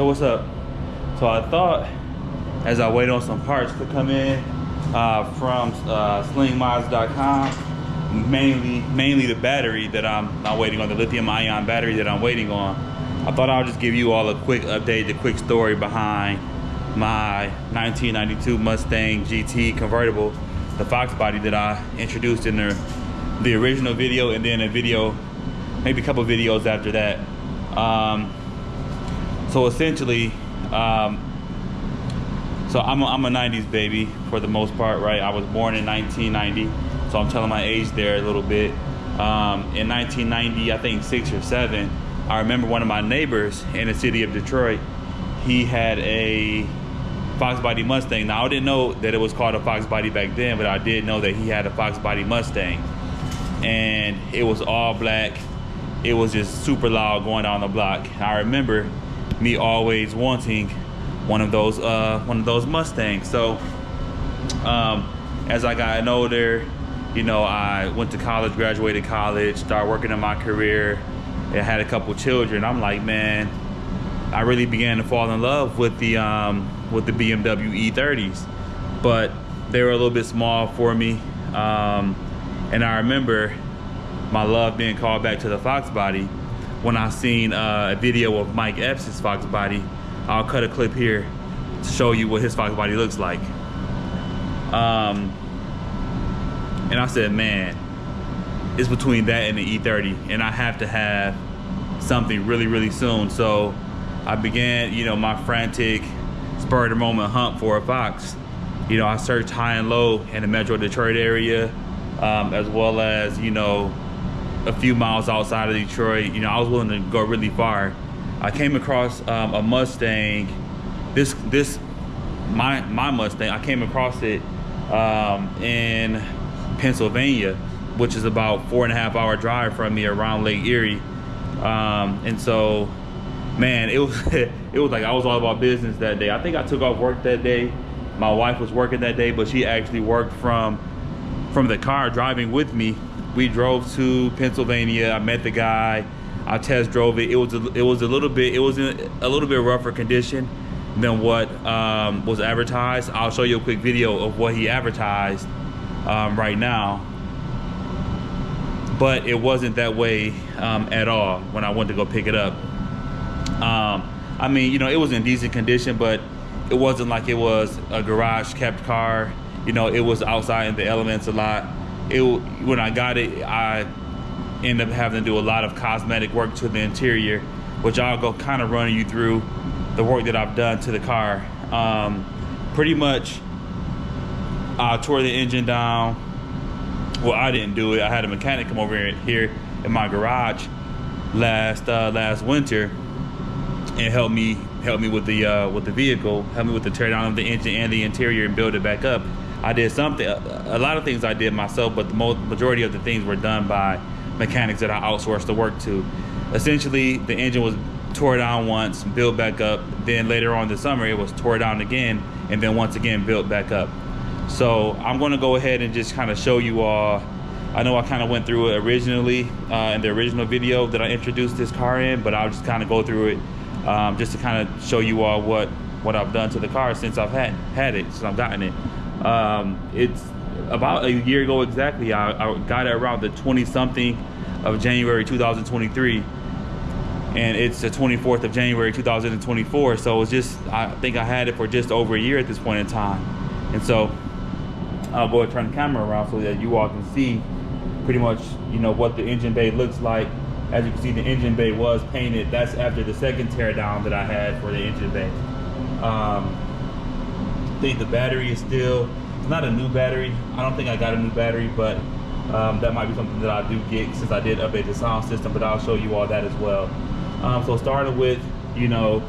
So what's up? So I thought, as I wait on some parts to come in from slingmods.com, mainly the battery that I'm waiting on, the lithium-ion battery that I'm waiting on. I thought I'll just give you all a quick update, the quick story behind my 1992 Mustang GT convertible, the Foxbody that I introduced in the original video, and then a video, maybe a couple videos after that. So essentially, so I'm a 90s baby for the most part, right? I was born in 1990, so I'm telling my age there a little bit. In 1990, I think 6 or 7, I remember one of my neighbors in the city of Detroit, he had a Foxbody Mustang. Now, I didn't know that it was called a Foxbody back then, but I did know that he had a Foxbody Mustang. And it was all black. It was just super loud going down the block. I remember me always wanting one of those Mustangs. So as I got older, you know, I went to college, graduated college, started working in my career, and had a couple children. I'm like, man, I really began to fall in love with the BMW E30s, but they were a little bit small for me. And I remember my love being called back to the Foxbody when I seen a video of Mike Epps' Foxbody. I'll cut a clip here to show you what his Foxbody looks like. And I said, man, it's between that and the E30, and I have to have something really, really soon. So I began, you know, my frantic spur of the moment hunt for a Fox. You know, I searched high and low in the Metro Detroit area, as well as, you know, a few miles outside of Detroit. You know, I was willing to go really far. I came across a Mustang, my Mustang. I came across it in Pennsylvania, which is about 4.5 hour drive from me, around Lake Erie. And so, man, it was like I was all about business that day. I think I took off work that day. My wife was working that day, but she actually worked from the car driving with me. We drove to Pennsylvania. I met the guy. I test drove it. It was in a little bit rougher condition than what was advertised. I'll show you a quick video of what he advertised right now. But it wasn't that way at all when I went to go pick it up. I mean, you know, it was in decent condition, but it wasn't like it was a garage kept car. You know, it was outside in the elements a lot. When I got it, I ended up having to do a lot of cosmetic work to the interior, which I'll go kind of running you through the work that I've done to the car. Pretty much, I tore the engine down. Well, I didn't do it. I had a mechanic come over here in my garage last winter and help me with the vehicle, help me with the tear down of the engine and the interior and build it back up. I did something, a lot of things I did myself, but the majority of the things were done by mechanics that I outsourced the work to. Essentially, the engine was tore down once, built back up. Then later on this summer, it was tore down again, and then once again built back up. So I'm going to go ahead and just kind of show you all. I know I kind of went through it originally in the original video that I introduced this car in, but I'll just kind of go through it just to kind of show you all what I've done to the car since I've had it, since I've gotten it. It's about a year ago exactly. I got it around the 20-something of January 2023, and it's the 24th of January 2024. So it's just, I think I had it for just over a year at this point in time. And so I'll go ahead and turn the camera around so that you all can see pretty much, you know, what the engine bay looks like. As you can see, the engine bay was painted. That's after the second tear down that I had for the engine bay. I think the battery is still, it's not a new battery. I don't think I got a new battery, but that might be something that I do get since I did update the sound system, but I'll show you all that as well. So starting with, you know,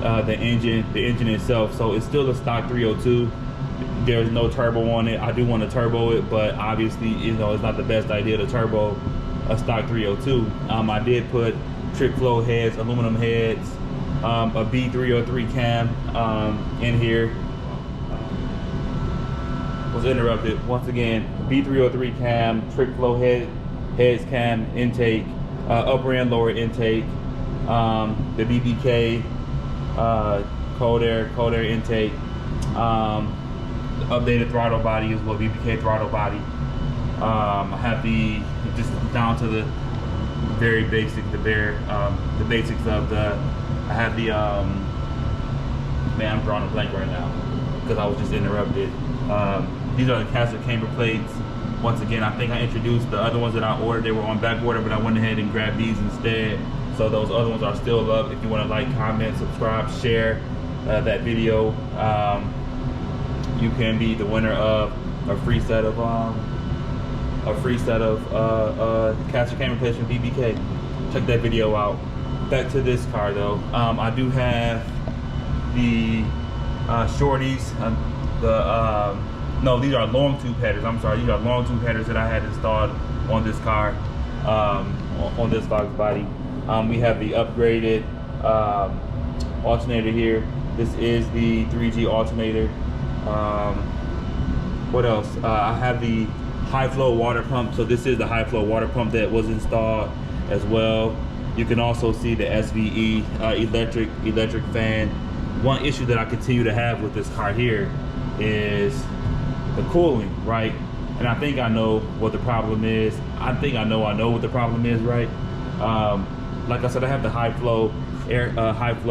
the engine itself. So it's still a stock 302. There's no turbo on it. I do want to turbo it, but obviously, you know, it's not the best idea to turbo a stock 302. I did put trick flow heads, aluminum heads, a B303 cam in here. Was interrupted once again. B303 cam, trick flow heads cam intake, upper and lower intake, the BBK cold air intake, updated throttle body as well, BBK throttle body. I have the, just down to the very basic, the basics of the, I have the, man, I'm drawing a blank right now because I was just interrupted. These are the caster camber plates. Once again, I think I introduced the other ones that I ordered. They were on back order, but I went ahead and grabbed these instead. So those other ones are still up. If you want to like, comment, subscribe, share that video, you can be the winner of a free set of caster camber plates from BBK. Check that video out. Back to this car though. I do have the shorties, no, these are long tube headers. I'm sorry, these are long tube headers that I had installed on this car, on this Foxbody. We have the upgraded alternator here. This is the 3G alternator. What else? I have the high flow water pump. So this is the high flow water pump that was installed as well. You can also see the SVE electric fan. One issue that I continue to have with this car here is the cooling, right? And I think I know what the problem is. I know what the problem is, right? Like I said, I have the high flow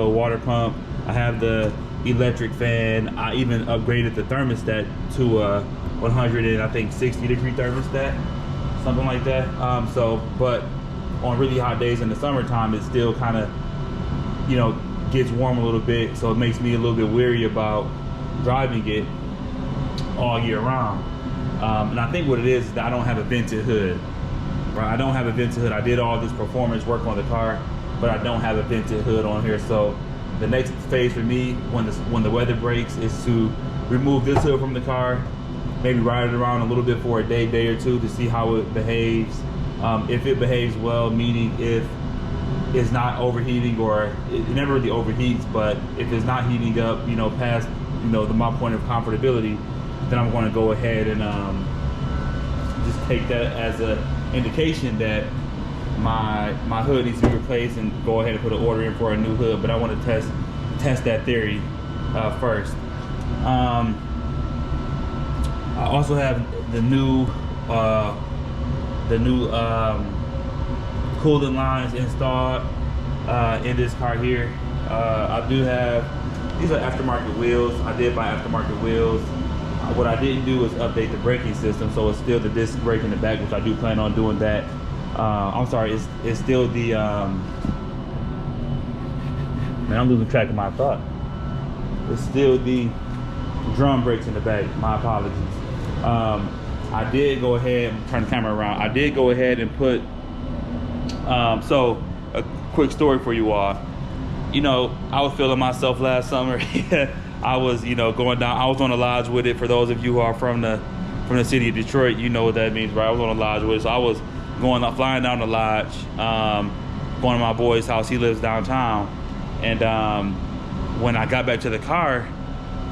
water pump. I have the electric fan. I even upgraded the thermostat to a 160 degree thermostat, something like that. But on really hot days in the summertime, it still kind of, you know, gets warm a little bit, so it makes me a little bit weary about driving it all year round. And I think what it is that I don't have a vented hood, right? I don't have a vented hood. I did all this performance work on the car, but I don't have a vented hood on here. So the next phase for me, when the weather breaks, is to remove this hood from the car, maybe ride it around a little bit for a day or two to see how it behaves. If it behaves well, meaning if it's not overheating, or it never really overheats, but if it's not heating up, you know, past, you know, my point of comfortability, then I'm going to go ahead and just take that as an indication that my hood needs to be replaced, and go ahead and put an order in for a new hood. But I want to test that theory first. I also have the new cooling lines installed in this car here. I do have, these are aftermarket wheels. I did buy aftermarket wheels. What I didn't do is update the braking system, so it's still the disc brake in the back, which I do plan on doing that. I'm sorry, it's still the, man, I'm losing track of my thought. It's still the drum brakes in the back, my apologies. I did go ahead, turn the camera around. I did go ahead and put, so a quick story for you all. You know, I was feeling myself last summer. I was, you know, going down, I was on a lodge with it. For those of you who are from the city of Detroit, you know what that means, right? I was on a lodge with it. So I was flying down the lodge, going to my boy's house. He lives downtown. And when I got back to the car,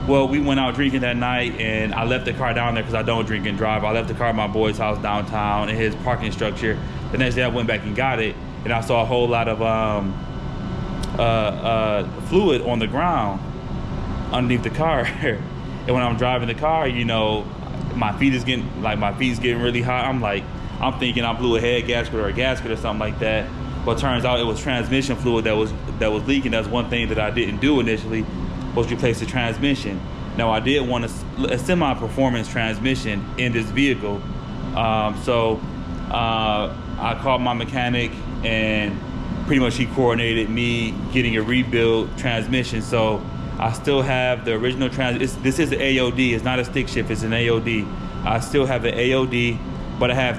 well, we went out drinking that night, and I left the car down there because I don't drink and drive. I left the car at my boy's house downtown in his parking structure. The next day I went back and got it, and I saw a whole lot of fluid on the ground underneath the car. And when I'm driving the car, you know, my feet's getting really hot. I'm thinking I blew a head gasket or a gasket or something like that. But it turns out it was transmission fluid that was leaking. That's one thing that I didn't do initially, was replace the transmission. Now I did want a semi-performance transmission in this vehicle. So I called my mechanic, and pretty much he coordinated me getting a rebuild transmission. So I still have the original this is an AOD. It's not a stick shift, it's an AOD. I still have an AOD, but I have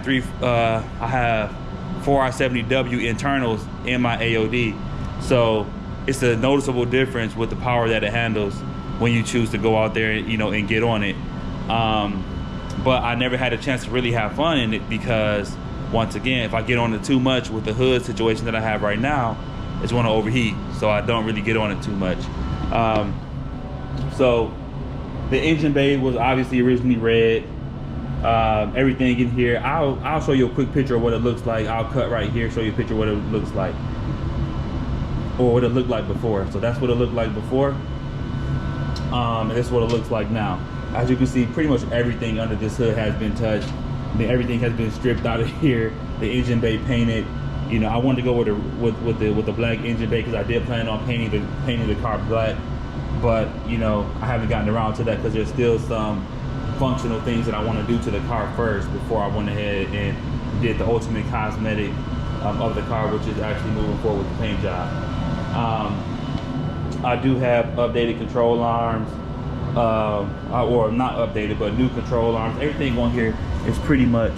4i70W internals in my AOD. So it's a noticeable difference with the power that it handles when you choose to go out there, you know, and get on it. But I never had a chance to really have fun in it, because once again, if I get on it too much with the hood situation that I have right now, it's going to overheat. So I don't really get on it too much. So the engine bay was obviously originally red. Everything in here, I'll show you a quick picture of what it looks like. I'll cut right here, show you a picture of what it looks like. or what it looked like before. So that's what it looked like before, and this is what it looks like now. As you can see, pretty much everything under this hood has been touched. Everything has been stripped out of here. The engine bay painted. You know, I wanted to go with the black engine bay because I did plan on painting the car black, but you know, I haven't gotten around to that because there's still some functional things that I want to do to the car first before I went ahead and did the ultimate cosmetic of the car, which is actually moving forward with the paint job. I do have updated control arms, or not updated, but new control arms. Everything on here is pretty much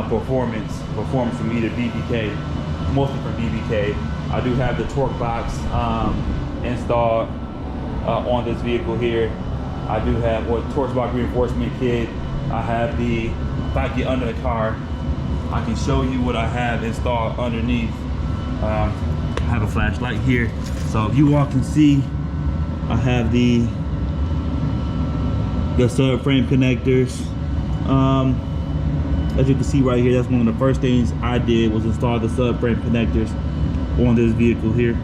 performance from either BBK, mostly from BBK. I do have the torque box installed on this vehicle here. I do have torque box reinforcement kit. I have if I get under the car, I can show you what I have installed underneath. I have a flashlight here, so if you all can see, I have the subframe connectors. As you can see right here, that's one of the first things I did was install the subframe connectors on this vehicle here.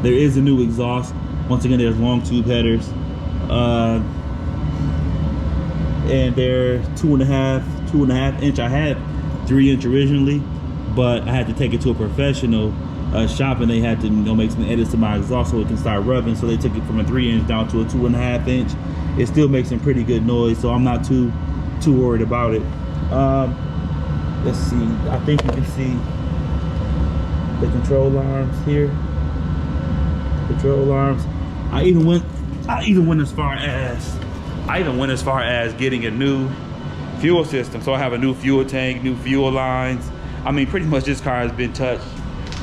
There is a new exhaust. Once again, there's long tube headers, and they're 2.5 inch. I had 3-inch originally, but I had to take it to a professional shop, and they had to, you know, make some edits to my exhaust so it can start rubbing. So they took it from a 3-inch down to a 2.5 inch. It still makes some pretty good noise, so I'm not too worried about it. Let's see. I think you can see the control arms here. Control arms. I even went as far as getting a new fuel system. So I have a new fuel tank, new fuel lines. I mean, pretty much this car has been touched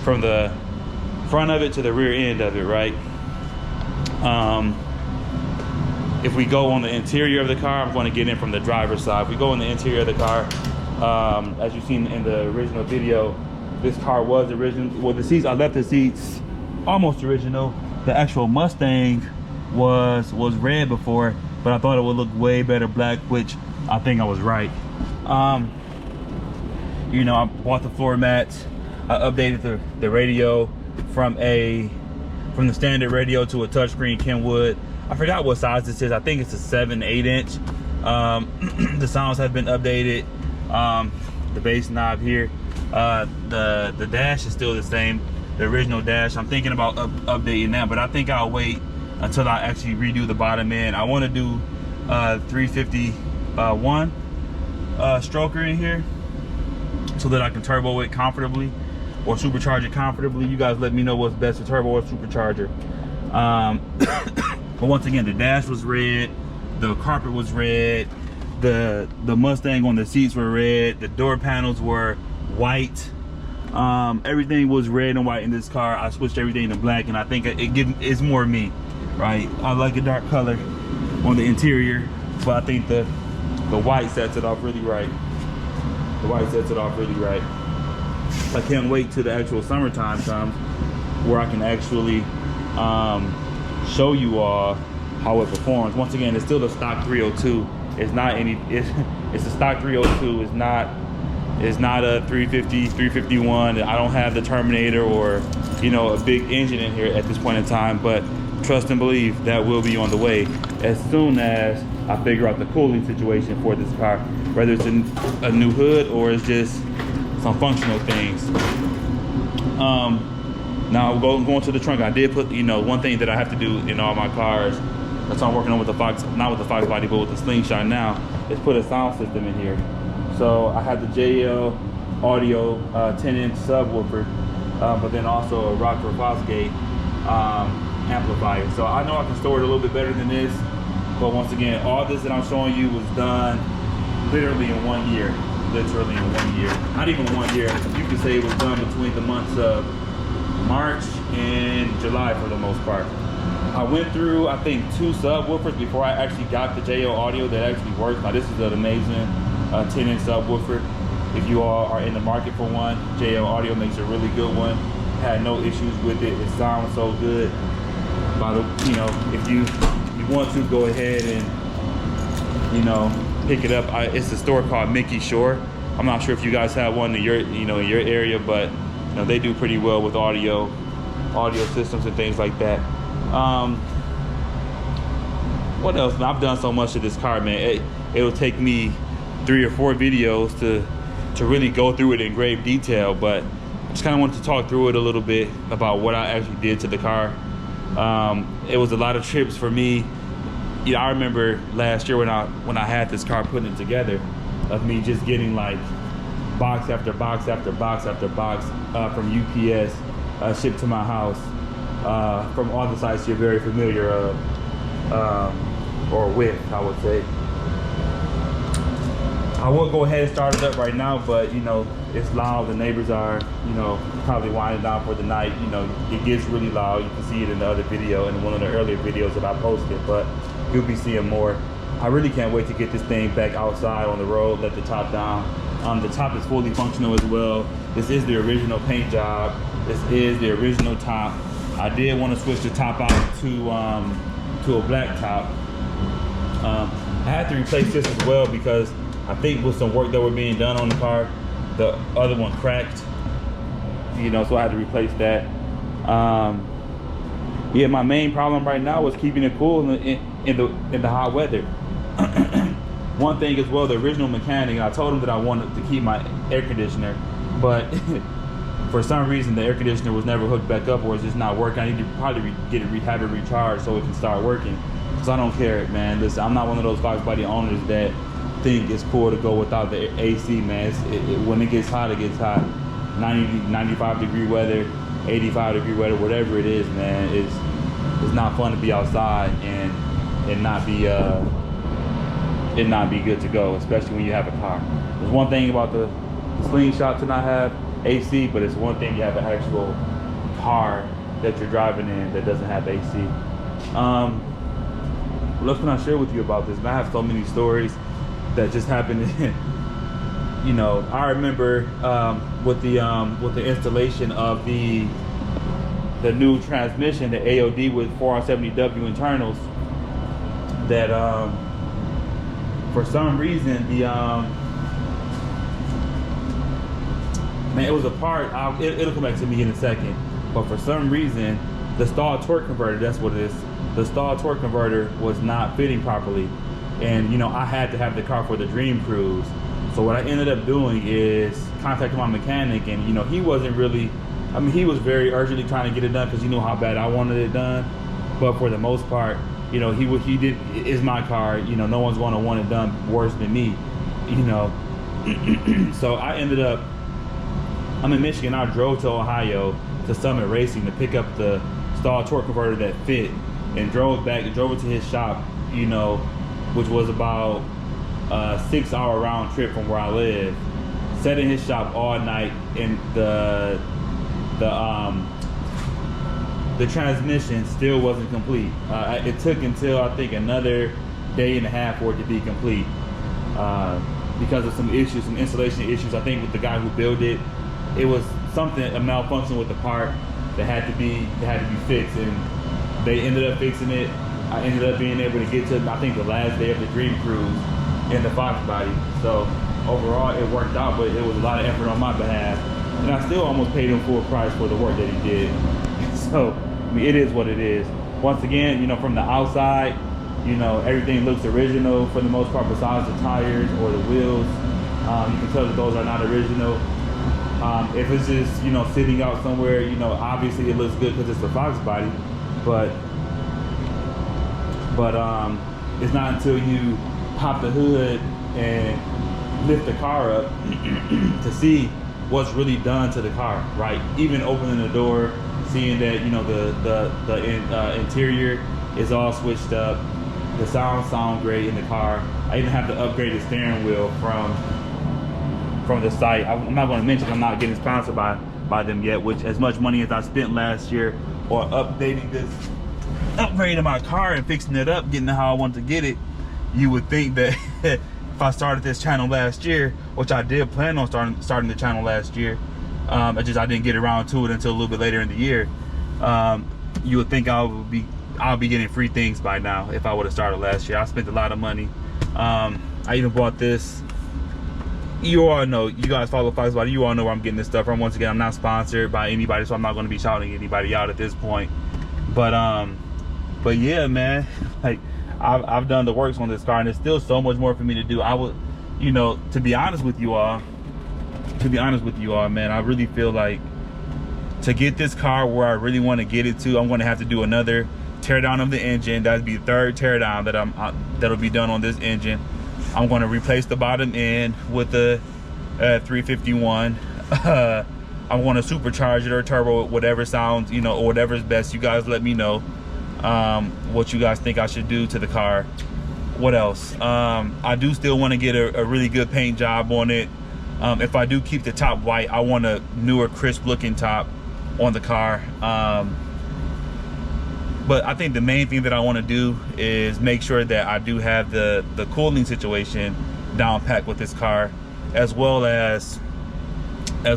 from the front of it to the rear end of it, right? If we go on the interior of the car, I'm going to get in from the driver's side. If we go in the interior of the car, as you've seen in the original video, this car was original. Well, the seats, I left the seats almost original. The actual Mustang was red before, but I thought it would look way better black, which I think I was right. You know, I bought the floor mats. I updated the radio from the standard radio to a touchscreen Kenwood. I forgot what size this is. I think it's a 7-8 inch. The sounds have been updated. The bass knob here. The dash is still the same. The original dash. I'm thinking about updating that, but I think I'll wait until I actually redo the bottom end. I want to do 351 stroker in here so that I can turbo it comfortably or supercharge it comfortably. You guys let me know what's best for turbo or supercharger. But once again, the dash was red, the carpet was red, the Mustang on the seats were red, the door panels were white. Everything was red and white in this car. I switched everything to black, and I think it's more me, right? I like a dark color on the interior, but I think the white sets it off really right. The white sets it off really right. I can't wait till the actual summertime comes where I can actually show you all how it performs. Once again, it's still a stock 302. It's not any, it's a stock 302. It's not a 350, 351. I don't have the Terminator or, you know, a big engine in here at this point in time, but trust and believe that will be on the way as soon as I figure out the cooling situation for this car, whether it's a new hood or it's just some functional things. Now going to the trunk, I did put, you know, one thing that I have to do in all my cars, that's what I'm working on with the not with the Foxbody, but with the Slingshot now, is put a sound system in here. So I have the JL Audio 10-inch subwoofer, but then also a Rockford Fosgate amplifier. So I know I can store it a little bit better than this, but once again, all this that I'm showing you was done literally in 1 year. Literally in 1 year. Not even 1 year. You can say it was done between the months of March and July for the most part. I went through, I think, 2 subwoofers before I actually got the JL Audio that actually worked. Now this is an amazing 10-inch subwoofer. If you all are in the market for one, JL Audio makes a really good one. Had no issues with it. It sounds so good. By the, you know, if you want to go ahead and, you know, pick it up. It's a store called Mickey Shore. I'm not sure if you guys have one in your, you know, in your area, but You know, they do pretty well with audio systems and things like that. What else, man? I've done so much to this car, man. It'll take me 3 or 4 videos to really go through it in grave detail, but I just kind of wanted to talk through it a little bit about what I actually did to the car. It was a lot of trips for me. You know, I remember last year when I had this car, putting it together, of me just getting like box after box after box after box from UPS shipped to my house from all the sites you're very familiar of, or with, I would say. I will go ahead and start it up right now, but you know, it's loud. The neighbors are, you know, probably winding down for the night. You know, it gets really loud. You can see it in the other video, in one of the earlier videos that I posted, but you'll be seeing more. I really can't wait to get this thing back outside on the road, let the top down. The top is fully functional as well. This is the original paint job. This is the original top. I did want to switch the top out to a black top. I had to replace this as well because I think with some work that were being done on the car, the other one cracked. You know, so I had to replace that. Yeah, my main problem right now was keeping it cool in the hot weather. One thing as well, the original mechanic, I told him that I wanted to keep my air conditioner, but for some reason the air conditioner was never hooked back up, or it's just not working. I need to probably have it recharged so it can start working. Because I don't care, man. Listen, I'm not one of those Foxbody owners that think it's cool to go without the AC, man. When it gets hot, it gets hot. 90, 95 degree weather, 85 degree weather, whatever it is, man. It's not fun to be outside and not be good to go, especially when you have a car. There's one thing about the Slingshot to not have AC, but it's one thing you have an actual car that you're driving in that doesn't have AC. What else can I share with you about this? I have so many stories that just happened. You know, I remember with the installation of the new transmission, the AOD with 470W internals, that for some reason the man, it was a part. It'll come back to me in a second. But for some reason, the stall torque converter, that's what it is. The stall torque converter was not fitting properly, and you know, I had to have the car for the dream cruise. So what I ended up doing is contacting my mechanic, and you know, he wasn't really, I mean, he was very urgently trying to get it done because he knew how bad I wanted it done. But for the most part, you know, it's my car. You know, no one's going to want it done worse than me. You know, so I ended up, I'm in Michigan. I drove to Ohio to Summit Racing to pick up the stall torque converter that fit, and drove it to his shop, you know, which was about a 6-hour round trip from where I live. Sat in his shop all night, and the transmission still wasn't complete. It took until I think another day and a half for it to be complete because of some issues, some installation issues. I think with the guy who built it, it was a malfunction with the part that had to be fixed, and they ended up fixing it. I ended up being able to get to, I think, the last day of the dream cruise in the Foxbody. So overall, it worked out, but it was a lot of effort on my behalf, and I still almost paid him full price for the work that he did. So I mean, it is what it is. Once again, you know, from the outside, you know, everything looks original for the most part, besides the tires or the wheels. You can tell that those are not original. If it's just, you know, sitting out somewhere, you know, obviously it looks good because it's a Foxbody, but it's not until you pop the hood and lift the car up to see what's really done to the car, right? Even opening the door, seeing that, you know, the interior is all switched up, the sound great in the car. I even have to upgrade the steering wheel from the site. I'm not going to mention I'm not getting sponsored by them yet, which as much money as I spent last year or upgrading my car and fixing it up, getting it how I want to get it, you would think that if I started this channel last year, which I did plan on starting the channel last year, I didn't get around to it until a little bit later in the year, you would think I'll be getting free things by now if I would have started last year. I spent a lot of money. I even bought this you all know, you guys follow Foxbody, you all know where I'm getting this stuff from. Once again, I'm not sponsored by anybody, so I'm not going to be shouting anybody out at this point. But yeah, man, like I've done the works on this car, and there's still so much more for me to do. I would, you know, to be honest with you all, man, I really feel like to get this car where I really want to get it to, I'm going to have to do another teardown of the engine. That'd be the third teardown that that'll be done on this engine. I'm going to replace the bottom end with the 351. I'm going to supercharge it or turbo it, whatever sounds, you know, or whatever's best. You guys let me know what you guys think I should do to the car. What else? I do still want to get a really good paint job on it. If I do keep the top white, I want a newer, crisp looking top on the car. But I think the main thing that I want to do is make sure that I do have the cooling situation down pat with this car, as well as I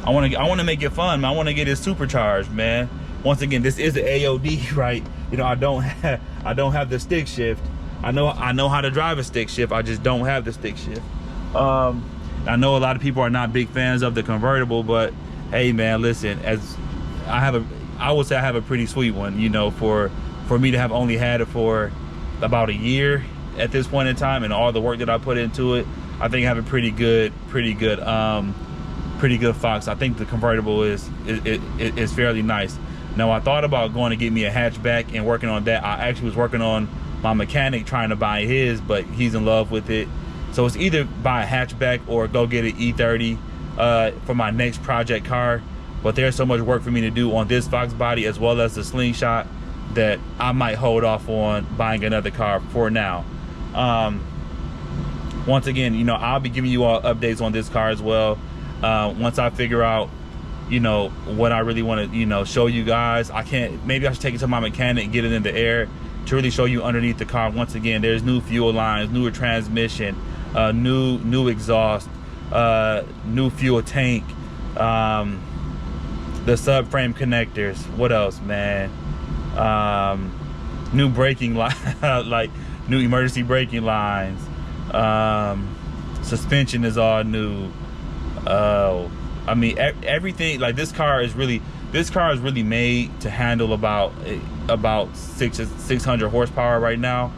want to make it fun, man. I want to get it supercharged, man. Once again, this is the AOD, right? You know, I don't have the stick shift. I know how to drive a stick shift. I just don't have the stick shift. I know a lot of people are not big fans of the convertible, but hey, man, listen, I would say I have a pretty sweet one, you know, for me to have only had it for about a year at this point in time, and all the work that I put into it, I think I have a pretty good Fox. I think the convertible is fairly nice. Now, I thought about going to get me a hatchback and working on that. I actually was working on my mechanic trying to buy his, but he's in love with it. So it's either buy a hatchback or go get an E30 for my next project car. But there's so much work for me to do on this Foxbody as well as the Slingshot that I might hold off on buying another car for now. Once again, you know, I'll be giving you all updates on this car as well. Once I figure out, you know, what I really want to, you know, show you guys. Maybe I should take it to my mechanic and get it in the air to really show you underneath the car. Once again, there's new fuel lines, newer transmission, new exhaust, new fuel tank, the subframe connectors. What else, man? New braking line, like new emergency braking lines. Suspension is all new. I mean, everything. Like, this car is really made to handle about 600 horsepower right now,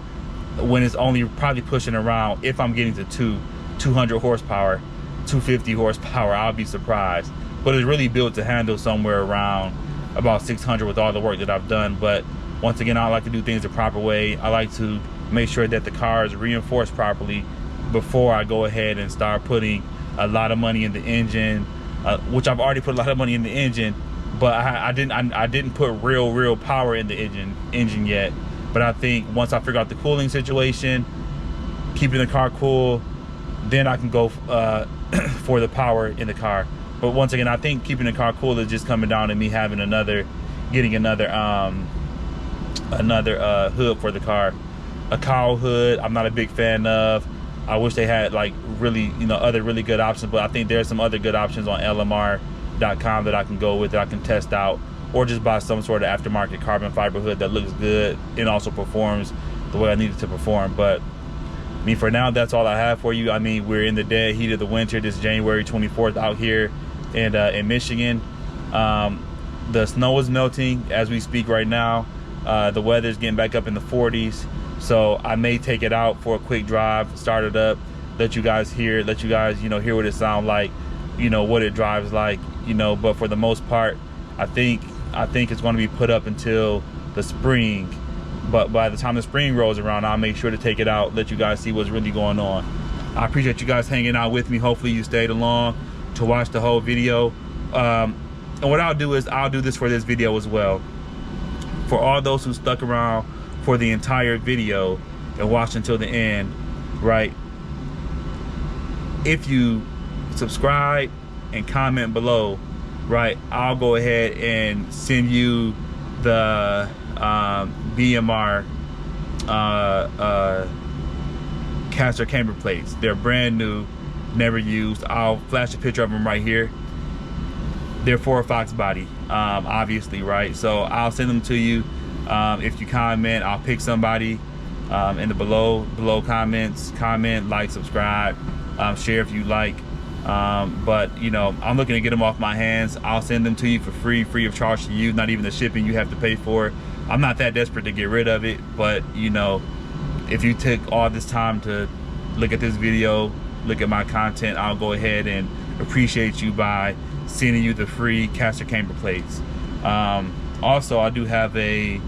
when it's only probably pushing around, if I'm getting to 200 horsepower, 250 horsepower, I'll be surprised. But it's really built to handle somewhere around about 600 with all the work that I've done. But once again, I like to do things the proper way. I like to make sure that the car is reinforced properly before I go ahead and start putting a lot of money in the engine, which I've already put a lot of money in the engine, but I didn't put real power in the engine yet. But I think once I figure out the cooling situation, keeping the car cool, then I can go for the power in the car. But once again, I think keeping the car cool is just coming down to me having getting another hood for the car. A cowl hood, I'm not a big fan of. I wish they had, like, really, you know, other really good options, but I think there's some other good options on LMR.com that I can go with, that I can test out, or just buy some sort of aftermarket carbon fiber hood that looks good and also performs the way I need it to perform. But I mean, for now, that's all I have for you. I mean, we're in the dead heat of the winter. This January 24th out here in Michigan. The snow is melting as we speak right now. The weather's getting back up in the 40s. So I may take it out for a quick drive, start it up, let you guys, you know, hear what it sounds like, you know, what it drives like, you know. But for the most part, I think it's going to be put up until the spring. But by the time the spring rolls around, I'll make sure to take it out, let you guys see what's really going on. I appreciate you guys hanging out with me. Hopefully you stayed along to watch the whole video. And what I'll do is I'll do this for this video as well. For all those who stuck around for the entire video and watched until the end, right? If you subscribe and comment below, right, I'll go ahead and send you the BMR caster camber plates. They're brand new, never used. I'll flash a picture of them right here. They're for a Foxbody, obviously, right? So I'll send them to you. If you comment, I'll pick somebody in the below comments. Comment, like, subscribe, share if you like. But you know, I'm looking to get them off my hands. I'll send them to you for free of charge to you. Not even the shipping you have to pay for. I'm not that desperate to get rid of it, but you know, if you took all this time to look at this video, look at my content, I'll go ahead and appreciate you by sending you the free caster camber plates. Also, I do have a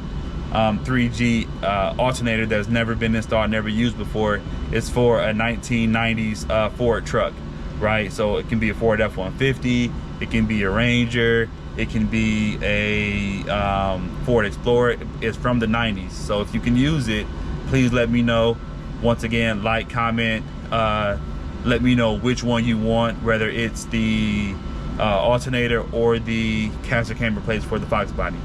3G alternator that's never been installed, never used before. It's for a 1990s Ford truck, right? So it can be a Ford F-150, it can be a Ranger, it can be a Ford Explorer. It's from the 90s, so if you can use it, please let me know. Once again, like, comment, let me know which one you want, whether it's the alternator or the caster camber plates for the Foxbody.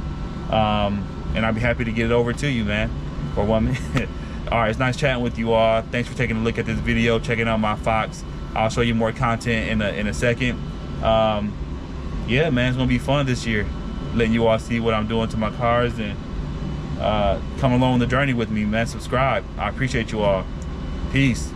And I'll be happy to get it over to you, man, for 1 minute. All right, it's nice chatting with you all. Thanks for taking a look at this video, checking out my Fox. I'll show you more content in a second. Yeah, man, it's gonna be fun this year, letting you all see what I'm doing to my cars, and come along the journey with me, man. Subscribe. I appreciate you all. Peace.